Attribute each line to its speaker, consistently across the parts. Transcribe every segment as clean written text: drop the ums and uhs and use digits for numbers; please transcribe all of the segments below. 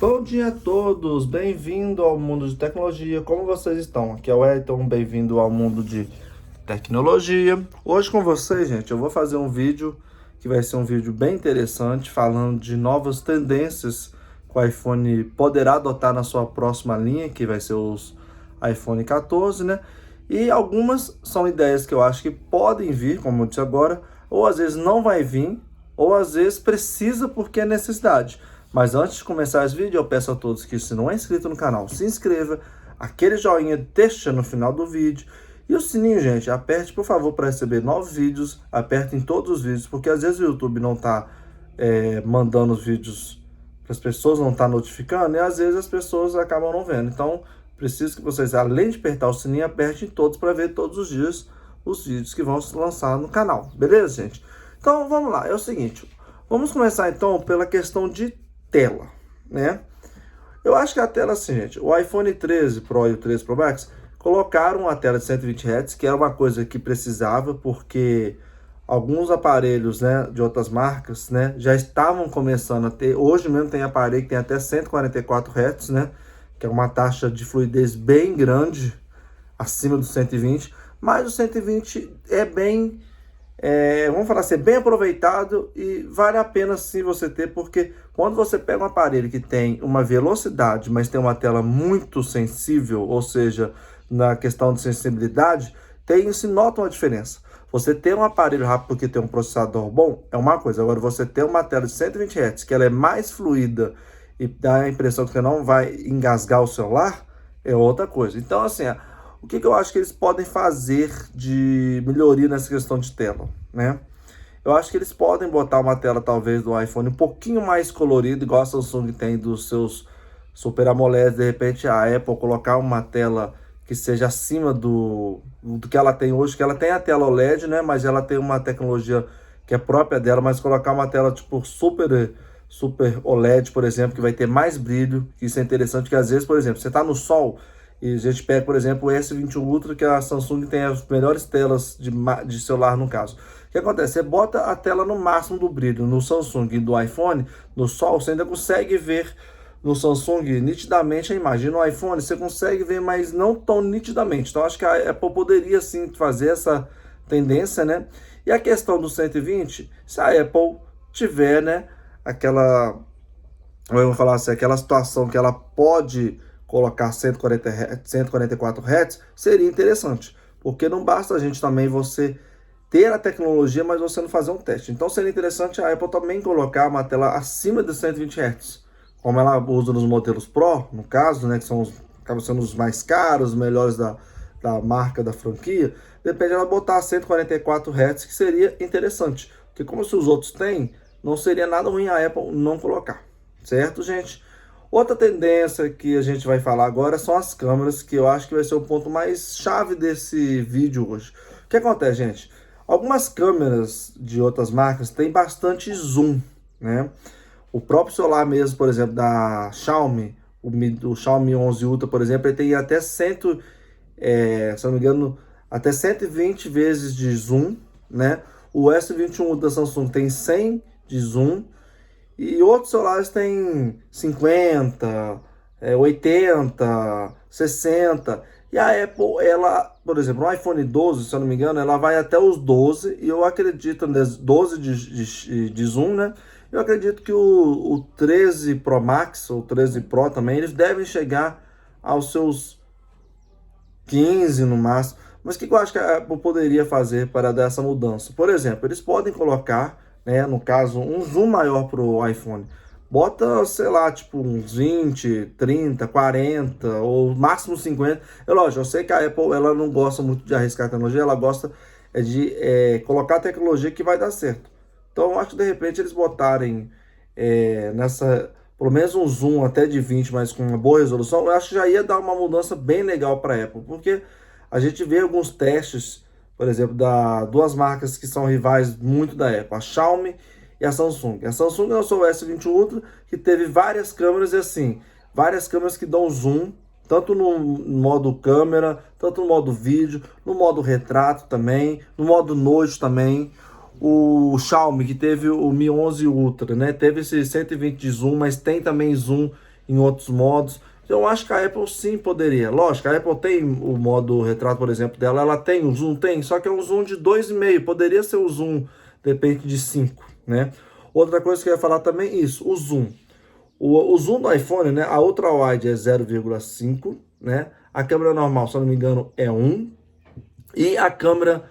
Speaker 1: Bom dia a todos, bem-vindo ao mundo de tecnologia. Como vocês estão? Aqui é o Elton, bem-vindo ao mundo de tecnologia. Hoje com vocês, gente, eu vou fazer um vídeo que vai ser um vídeo bem interessante, falando de novas tendências que o iPhone poderá adotar na sua próxima linha, que vai ser os iPhone 14, né? E algumas são ideias que eu acho que podem vir, como eu disse agora, ou às vezes não vai vir, ou às vezes precisa porque é necessidade. Mas antes de começar esse vídeo, eu peço a todos que, se não é inscrito no canal, se inscreva, aquele joinha deixa no final do vídeo. E o sininho, gente, aperte, por favor, para receber novos vídeos, aperte em todos os vídeos, porque às vezes o YouTube não está mandando os vídeos para as pessoas, não está notificando, e às vezes as pessoas acabam não vendo. Então, preciso que vocês, além de apertar o sininho, apertem todos para ver todos os dias os vídeos que vão se lançar no canal. Beleza, gente? Então, vamos lá. É o seguinte, vamos começar então pela questão de tela, né? Eu acho que a tela, assim, gente, o iPhone 13 Pro e o 13 Pro Max colocaram a tela de 120 Hz, que era uma coisa que precisava, porque alguns aparelhos, né, de outras marcas, né, já estavam começando a ter. Hoje mesmo tem aparelho que tem até 144 Hz, né, que é uma taxa de fluidez bem grande, acima do 120, mas o 120 é bem... vamos falar assim, é bem aproveitado e vale a pena sim você ter, porque quando você pega um aparelho que tem uma velocidade, mas tem uma tela muito sensível, ou seja, na questão de sensibilidade, se nota uma diferença. Você ter um aparelho rápido porque tem um processador bom é uma coisa, agora você ter uma tela de 120 Hz, que ela é mais fluida e dá a impressão que você não vai engasgar o celular, é outra coisa. Então, assim, o que eu acho que eles podem fazer de melhoria nessa questão de tela, né? Eu acho que eles podem botar uma tela, talvez, do iPhone um pouquinho mais colorida, igual a Samsung tem dos seus Super AMOLED. De repente, a Apple colocar uma tela que seja acima do que ela tem hoje, que ela tem a tela OLED, né? Mas ela tem uma tecnologia que é própria dela, mas colocar uma tela tipo Super OLED, por exemplo, que vai ter mais brilho, que isso é interessante, que às vezes, por exemplo, você está no sol, e a gente pega, por exemplo, o S21 Ultra, que a Samsung tem as melhores telas de celular no caso. O que acontece? Você bota a tela no máximo do brilho no Samsung e do iPhone, no sol, você ainda consegue ver no Samsung nitidamente a imagem. No iPhone você consegue ver, mas não tão nitidamente. Então acho que a Apple poderia sim fazer essa tendência, né? E a questão do 120, se a Apple tiver, né, vamos falar assim, aquela situação que ela pode colocar 140 Hz, 144 Hz, seria interessante, porque não basta a gente também você ter a tecnologia, mas você não fazer um teste. Então seria interessante a Apple também colocar uma tela acima de 120 Hz, como ela usa nos modelos Pro, no caso, né, que acabam sendo os mais caros, os melhores da marca, da franquia. Depende ela botar 144 Hz, que seria interessante, porque como se os outros têm, não seria nada ruim a Apple não colocar, certo, gente? Outra tendência que a gente vai falar agora são as câmeras, que eu acho que vai ser o ponto mais chave desse vídeo hoje. O que acontece, gente? Algumas câmeras de outras marcas têm bastante zoom, né? O próprio celular mesmo, por exemplo, da Xiaomi, o Xiaomi 11 Ultra, por exemplo, ele tem até se eu não me engano, até 120 vezes de zoom, né? O S21 da Samsung tem 100 de zoom, e outros celulares têm 50, 80, 60. E a Apple, ela, por exemplo, no iPhone 12, se eu não me engano, ela vai até os 12. E eu acredito, 12 de zoom, né? Eu acredito que o 13 Pro Max, ou 13 Pro também, eles devem chegar aos seus 15 no máximo. Mas o que eu acho que a Apple poderia fazer para dar essa mudança? Por exemplo, eles podem colocar, né, no caso, um zoom maior para o iPhone. Bota, sei lá, tipo uns 20, 30, 40 ou máximo 50. Lógico, eu sei que a Apple ela não gosta muito de arriscar a tecnologia, ela gosta de colocar a tecnologia que vai dar certo. Então, eu acho que de repente eles botarem pelo menos um zoom até de 20, mas com uma boa resolução, eu acho que já ia dar uma mudança bem legal para a Apple, porque a gente vê alguns testes, por exemplo, duas marcas que são rivais muito da Apple, a Xiaomi e a Samsung. A Samsung lançou o S21 Ultra, que teve várias câmeras, e assim, várias câmeras que dão zoom, tanto no modo câmera, tanto no modo vídeo, no modo retrato também, no modo noite também. O Xiaomi, que teve o Mi 11 Ultra, né? Teve esse 120 de zoom, mas tem também zoom em outros modos. Então, eu acho que a Apple sim poderia. Lógico, a Apple tem o modo retrato, por exemplo, dela, ela tem o zoom, tem, só que é um zoom de 2,5, poderia ser o zoom, de repente, de 5, né? Outra coisa que eu ia falar também, isso, o zoom. O zoom do iPhone, né, a ultra-wide é 0,5, né? A câmera normal, se eu não me engano, é 1. E a câmera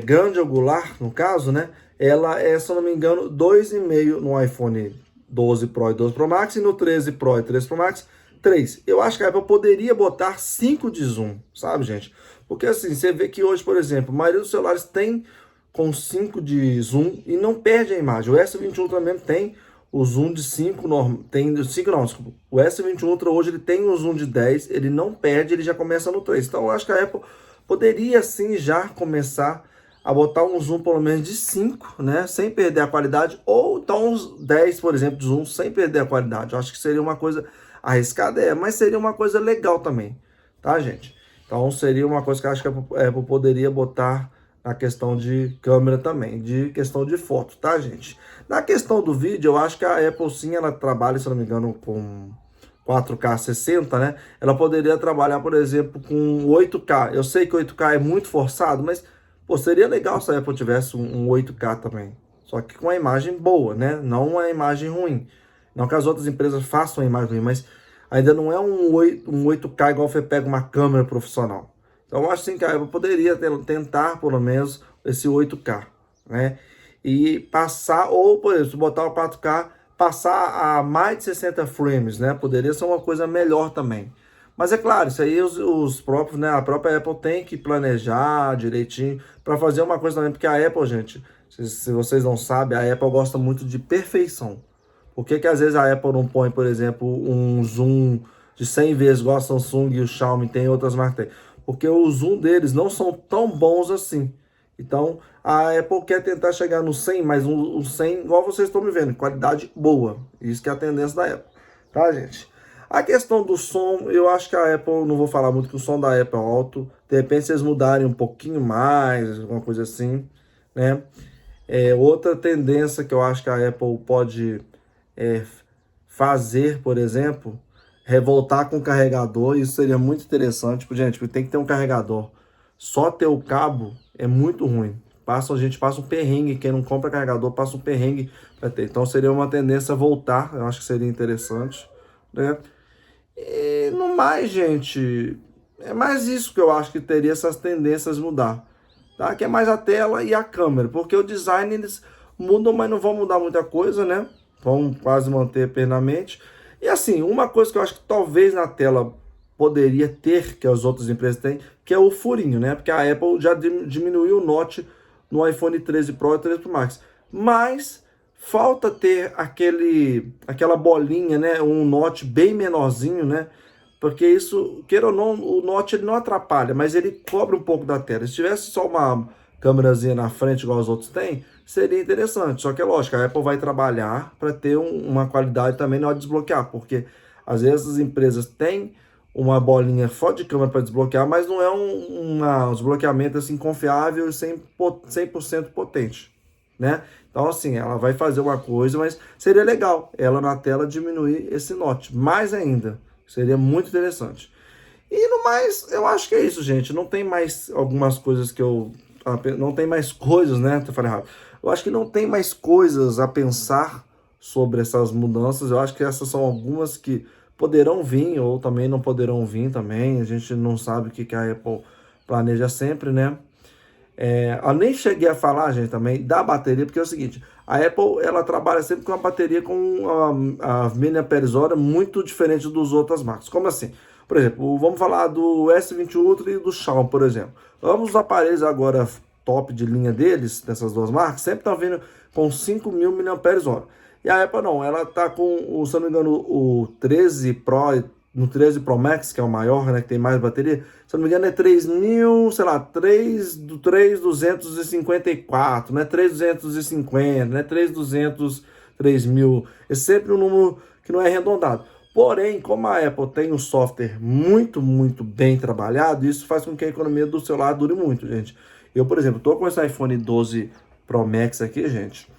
Speaker 1: grande angular, no caso, né? Ela é, se eu não me engano, 2,5 no iPhone 12 Pro e 12 Pro Max, e no 13 Pro e 13 Pro Max, 3. Eu acho que a Apple poderia botar 5 de zoom, sabe, gente? Porque assim, você vê que hoje, por exemplo, a maioria dos celulares tem com 5 de zoom e não perde a imagem. O S21 também tem o zoom de 5, tem 5 não, desculpa. O S21 Ultra hoje ele tem um zoom de 10, ele não perde, ele já começa no 3. Então eu acho que a Apple poderia sim já começar a botar um zoom pelo menos de 5, né, sem perder a qualidade, ou então uns 10, por exemplo, de zoom sem perder a qualidade. Eu acho que seria uma coisa arriscada, mas seria uma coisa legal também, tá, gente? Então seria uma coisa que eu acho que a Apple poderia botar na questão de câmera também, de questão de foto, tá, gente? Na questão do vídeo, eu acho que a Apple sim, ela trabalha, se não me engano, com 4K 60, né? Ela poderia trabalhar, por exemplo, com 8K. Eu sei que 8K é muito forçado, mas pô, seria legal se a Apple tivesse um 8K também. Só que com uma imagem boa, né? Não uma imagem ruim. Não que as outras empresas façam uma imagem ruim, mas ainda não é um 8K igual você pega uma câmera profissional. Então, eu acho sim que a Apple poderia tentar, pelo menos, esse 8K, né? E passar, ou, por exemplo, botar o 4K, passar a mais de 60 frames, né? Poderia ser uma coisa melhor também. Mas é claro, isso aí os próprios, né? A própria Apple tem que planejar direitinho para fazer uma coisa também, porque a Apple, gente, se vocês não sabem, a Apple gosta muito de perfeição. Por que que às vezes a Apple não põe, por exemplo, um zoom de 100 vezes, igual a Samsung e o Xiaomi tem, outras marcas tem? Porque o zoom deles não são tão bons assim. Então, a Apple quer tentar chegar no 100, mas um 100, igual vocês estão me vendo, qualidade boa. Isso que é a tendência da Apple, tá, gente? A questão do som, eu acho que a Apple, não vou falar muito que o som da Apple é alto. De repente, se eles mudarem um pouquinho mais, alguma coisa assim, né? Outra tendência que eu acho que a Apple pode fazer, por exemplo, revoltar com o carregador. Isso seria muito interessante. Tipo, gente, tem que ter um carregador. Só ter o cabo é muito ruim. A gente passa um perrengue. Quem não compra carregador passa um perrengue para ter. Então seria uma tendência a voltar. Eu acho que seria interessante, né? E no mais, gente, é mais isso que eu acho que teria essas tendências mudar, tá? Que é mais a tela e a câmera, porque o design eles mudam, mas não vão mudar muita coisa, né? Vão quase manter plenamente. E assim, uma coisa que eu acho que talvez na tela poderia ter, que as outras empresas têm, que é o furinho, né? Porque a Apple já diminuiu o notch no iPhone 13 Pro e 13 Pro Max. Mas falta ter aquela bolinha, né? Um notch bem menorzinho, né? Porque isso, queira ou não, o notch ele não atrapalha, mas ele cobre um pouco da tela. Se tivesse só uma câmerazinha na frente, igual os outros têm, seria interessante. Só que é lógico, a Apple vai trabalhar para ter uma qualidade também na hora de desbloquear, porque às vezes as empresas têm uma bolinha só de câmera para desbloquear, mas não é um desbloqueamento assim confiável e 100% potente, né? Então assim, ela vai fazer uma coisa, mas seria legal ela na tela diminuir esse notch, mais ainda. Seria muito interessante. E no mais, eu acho que é isso, gente. Não tem mais algumas coisas que eu... Não tem mais coisas, né? Eu falei errado. Eu acho que não tem mais coisas a pensar sobre essas mudanças. Eu acho que essas são algumas que poderão vir ou também não poderão vir também. A gente não sabe o que a Apple planeja sempre, né? Eu nem cheguei a falar, gente, também da bateria, porque é o seguinte, a Apple, ela trabalha sempre com uma bateria com a miliamperes-hora muito diferente dos outras marcas. Como assim? Por exemplo, vamos falar do S21 Ultra e do Xiaomi, por exemplo. Ambos os aparelhos agora top de linha deles, dessas duas marcas, sempre estão vindo com 5.000 miliamperes-hora. E a Apple não, ela tá com, se não me engano, o 13 Pro, no 13 Pro Max, que é o maior, né, que tem mais bateria, se não me engano é 3.000, sei lá, 3.254, né, 3.250, né, 3.200, 3.000, é sempre um número que não é arredondado. Porém, como a Apple tem um software muito, muito bem trabalhado, isso faz com que a economia do celular dure muito, gente. Eu, por exemplo, tô com esse iPhone 12 Pro Max aqui, gente.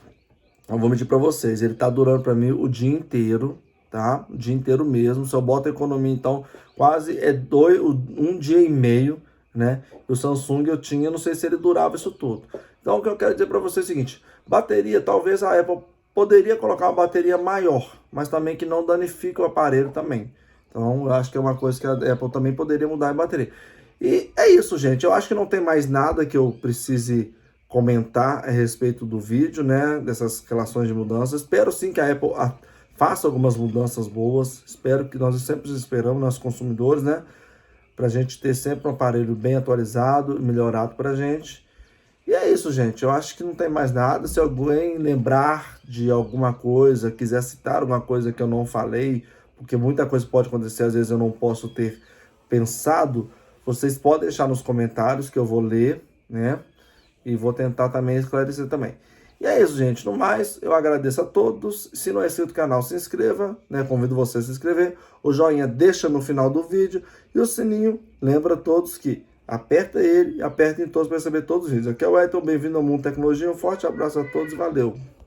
Speaker 1: Eu vou mentir para vocês, ele tá durando para mim o dia inteiro, tá? O dia inteiro mesmo. Se eu boto a economia, então, quase um dia e meio, né? O Samsung eu tinha, não sei se ele durava isso tudo. Então, o que eu quero dizer para você é o seguinte: bateria, talvez a Apple poderia colocar uma bateria maior, mas também que não danifique o aparelho também. Então, eu acho que é uma coisa que a Apple também poderia mudar a bateria. E é isso, gente. Eu acho que não tem mais nada que eu precise comentar a respeito do vídeo, né? Dessas relações de mudança. Espero sim que a Apple faça algumas mudanças boas. Espero que nós sempre esperamos, nós consumidores, né? Para a gente ter sempre um aparelho bem atualizado, melhorado para a gente. E é isso, gente. Eu acho que não tem mais nada. Se alguém lembrar de alguma coisa, quiser citar alguma coisa que eu não falei, porque muita coisa pode acontecer, às vezes eu não posso ter pensado, vocês podem deixar nos comentários que eu vou ler, né? E vou tentar também esclarecer também. E é isso, gente. No mais, eu agradeço a todos. Se não é inscrito no canal, se inscreva, né? Convido você a se inscrever. O joinha deixa no final do vídeo. E o sininho, lembra a todos que aperta ele e apertem todos para receber todos os vídeos. Aqui é o Elton, bem-vindo ao Mundo Tecnologia. Um forte abraço a todos e valeu!